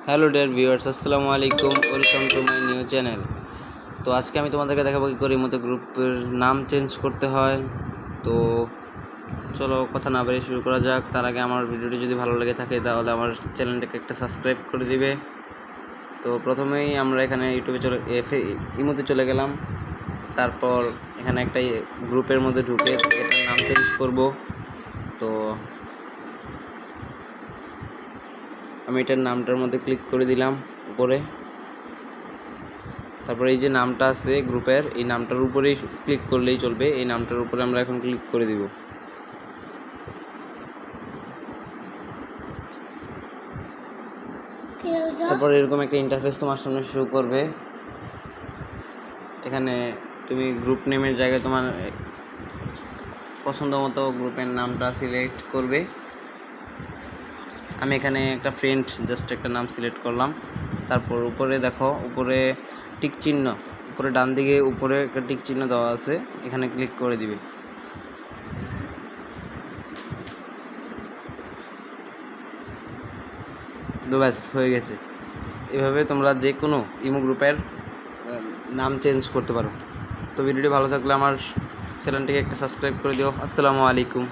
Hello dear viewers, আসসালামু আলাইকুম, welcome to my new channel. তো আজকে আমি তোমাদেরকে দেখাবো কী করে মতো গ্রুপের নাম চেঞ্জ করতে হয়। তো চলো কথা না বেরিয়ে শুরু করা যাক। তার আগে আমার ভিডিওটি যদি ভালো লেগে থাকে তাহলে আমার চ্যানেলটাকে একটা সাবস্ক্রাইব করে দিবে। তো প্রথমেই আমরা এখানে ইমোতে চলে গেলাম। তারপর এখানে একটা গ্রুপের মধ্যে ঢুকে এটার নাম চেঞ্জ করব। তো আমি এটার নামটার মধ্যে ক্লিক করে দিলাম উপরে। তারপরে এই যে নামটা আছে গ্রুপের, এই নামটার উপরেই ক্লিক করলেই চলবে। এই নামটার উপরে আমরা এখন ক্লিক করে দিব। তারপর এরকম একটা ইন্টারফেস তোমার সামনে শো করবে। এখানে তুমি গ্রুপ নেমের জায়গায় তোমার পছন্দ মতো গ্রুপের নামটা সিলেক্ট করবে। আমি এখানে একটা ফ্রেন্ড জাস্ট একটা নাম সিলেক্ট করলাম। তারপর উপরে দেখো, উপরে টিক চিহ্ন, উপরে ডান দিকে উপরে একটা টিক চিহ্ন দেওয়া আছে, এখানে ক্লিক করে দিবে। তো ব্যাস হয়ে গেছে। এভাবে তোমরা যে কোনো ইমো গ্রুপের নাম চেঞ্জ করতে পারো। তো ভিডিওটি ভালো থাকলে আমার চ্যানেলটিকে একটা সাবস্ক্রাইব করে দিও। আসসালামু আলাইকুম।